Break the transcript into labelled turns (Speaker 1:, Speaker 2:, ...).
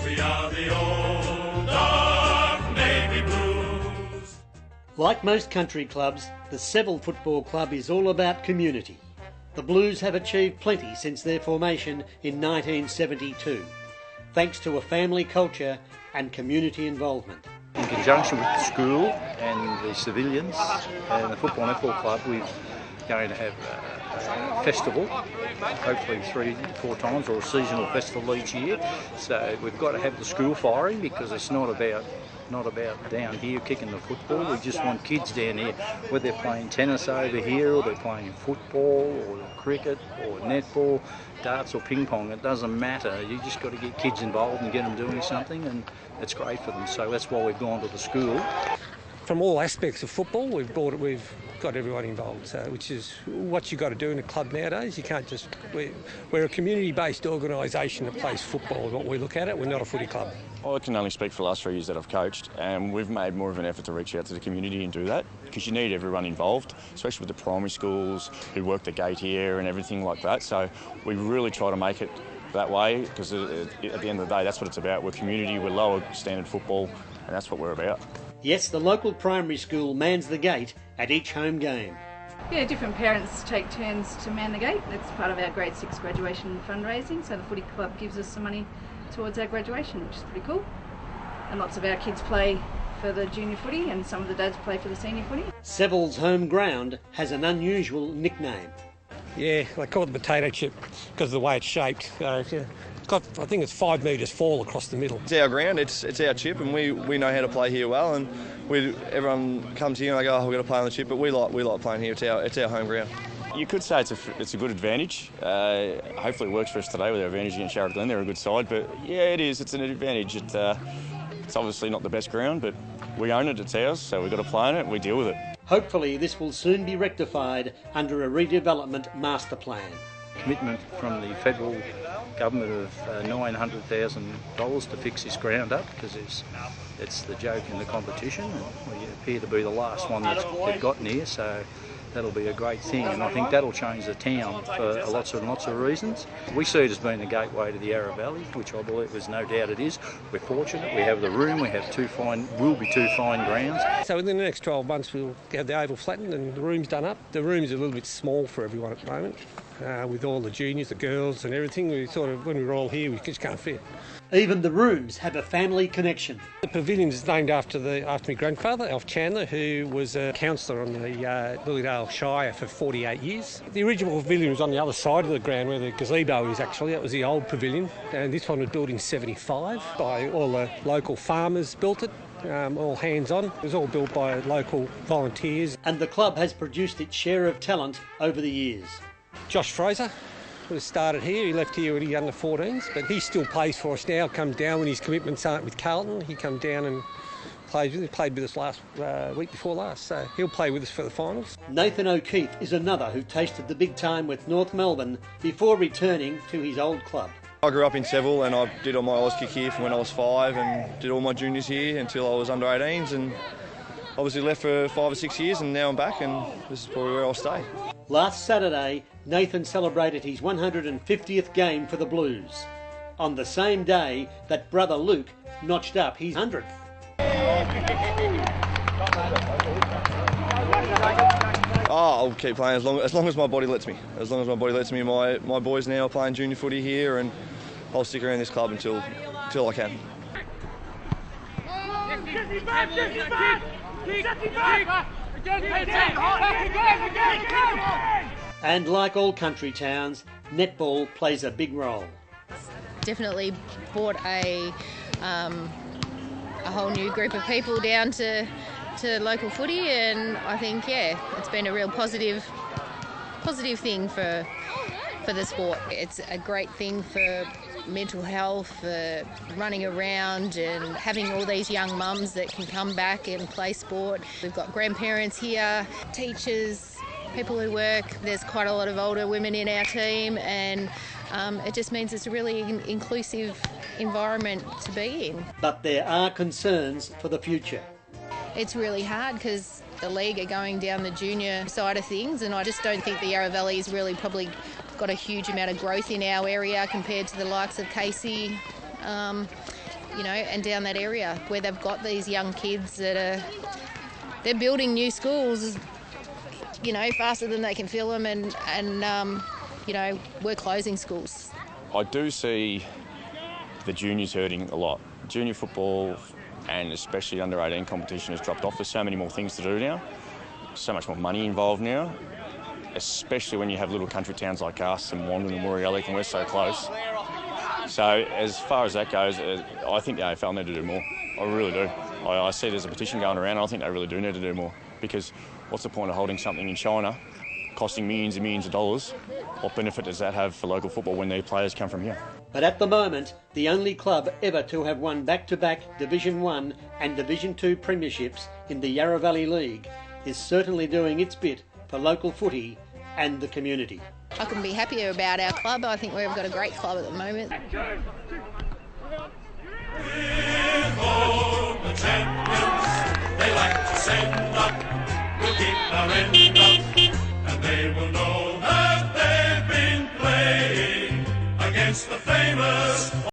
Speaker 1: We are the old dark navy blues.
Speaker 2: Like most country clubs, the Seville Football Club is all about community. The Blues have achieved plenty since their formation in 1972, thanks to a family culture and community involvement.
Speaker 3: In conjunction with the school and the civilians and the Football Netball Club, we're going to have a festival, hopefully 3 to 4 times, or a seasonal festival each year. So we've got to have the school firing, because it's not about down here kicking the football. We just want kids down here, whether they're playing tennis over here, or they're playing football, or cricket, or netball, darts or ping pong. It doesn't matter. You just got to get kids involved and get them doing something, and it's great for them. So that's why we've gone to the school.
Speaker 4: From all aspects of football, we've got everyone involved, which is what you've got to do in a club nowadays. You can't just... We're a community-based organisation that plays football, is what we look at it. We're not a footy club.
Speaker 5: I can only speak for the last 3 years that I've coached, and we've made more of an effort to reach out to the community and do that, because you need everyone involved, especially with the primary schools who work the gate here and everything like that. So we really try to make it that way, because at the end of the day, that's what it's about. We're community, we're lower standard football, and that's what we're about.
Speaker 2: Yes, the local primary school mans the gate at each home game.
Speaker 6: Yeah, different parents take turns to man the gate. That's part of our grade 6 graduation fundraising, so the footy club gives us some money towards our graduation, which is pretty cool. And lots of our kids play for the junior footy, and some of the dads play for the senior footy.
Speaker 2: Seville's home ground has an unusual nickname.
Speaker 4: Yeah, they call it the potato chip because of the way it's shaped. It's got, I think it's 5 metres fall across the middle.
Speaker 7: It's our ground, it's our chip, and we know how to play here well, and everyone comes here and they go, oh, we've got to play on the chip, but we like playing here. It's our home ground.
Speaker 5: You could say it's a good advantage. Hopefully it works for us today with our advantage against Sharra Glen. They're a good side, but yeah, it is. It's an advantage. It's obviously not the best ground, but we own it. It's ours, so we've got to play in it. We deal with it.
Speaker 2: Hopefully this will soon be rectified under a redevelopment master plan.
Speaker 3: Commitment from the federal government of $900,000 to fix this ground up, because it's the joke in the competition, and we appear to be the last one that's gotten here, so that'll be a great thing, and I think that'll change the town for lots and lots of reasons. We see it as being the gateway to the Yarra Valley, which I believe is no doubt it is. We're fortunate, we have the room, we have two fine grounds.
Speaker 4: So within the next 12 months we'll have the oval flattened and the room's done up. The room's a little bit small for everyone at the moment. With all the juniors, the girls and everything, we sort of, when we were all here, we just can't fit.
Speaker 2: Even the rooms have a family connection.
Speaker 4: The pavilion is named after my grandfather, Alf Chandler, who was a councillor on the Lilydale Shire for 48 years. The original pavilion was on the other side of the ground where the gazebo is actually. That was the old pavilion, and this one was built in 75 by all the local farmers built it. All hands on. It was all built by local volunteers.
Speaker 2: And the club has produced its share of talent over the years.
Speaker 4: Josh Fraser was started here. He left here when he was under 14s, but he still plays for us now. Comes down when his commitments aren't with Carlton. He comes down and played with us last week before last, so he'll play with us for the finals.
Speaker 2: Nathan O'Keefe is another who tasted the big time with North Melbourne before returning to his old club.
Speaker 7: I grew up in Seville, and I did all my Auskick here from when I was 5 and did all my juniors here until I was under 18s, and obviously left for 5 or 6 years, and now I'm back, and this is probably where I'll stay.
Speaker 2: Last Saturday, Nathan celebrated his 150th game for the Blues, on the same day that brother Luke notched up his 100th.
Speaker 7: I'll keep playing as long as my body lets me. As long as my body lets me. My boys now are playing junior footy here, and I'll stick around this club until I can.
Speaker 2: And like all country towns, netball plays a big role.
Speaker 8: Definitely brought a whole new group of people down to local footy, and I think, yeah, it's been a real positive thing for the sport. It's a great thing for mental health, for running around and having all these young mums that can come back and play sport. We've got grandparents here, teachers, people who work. There's quite a lot of older women in our team, and it just means it's a really inclusive environment to be in.
Speaker 2: But there are concerns for the future.
Speaker 8: It's really hard because the league are going down the junior side of things, and I just don't think the Yarra Valley's really probably got a huge amount of growth in our area compared to the likes of Casey. and down that area where they've got these young kids they're building new schools, faster than they can fill them, and we're closing schools.
Speaker 5: I do see the juniors hurting a lot. Junior football, and especially under-18 competition, has dropped off. There's so many more things to do now, so much more money involved now, especially when you have little country towns like us and Wandon and Murray-Alec, and we're so close. So as far as that goes, I think the AFL need to do more. I really do. I see there's a petition going around. I think they really do need to do more, because what's the point of holding something in China costing millions and millions of dollars? What benefit does that have for local football when their players come from here?
Speaker 2: But at the moment, the only club ever to have won back-to-back Division 1 and Division 2 premierships in the Yarra Valley League is certainly doing its bit for local footy and the community.
Speaker 8: I couldn't be happier about our club. I think we've got a great club at the moment.
Speaker 1: Behold the champions, they like to send up, we'll keep our end up, and they will know that they've been playing against the famous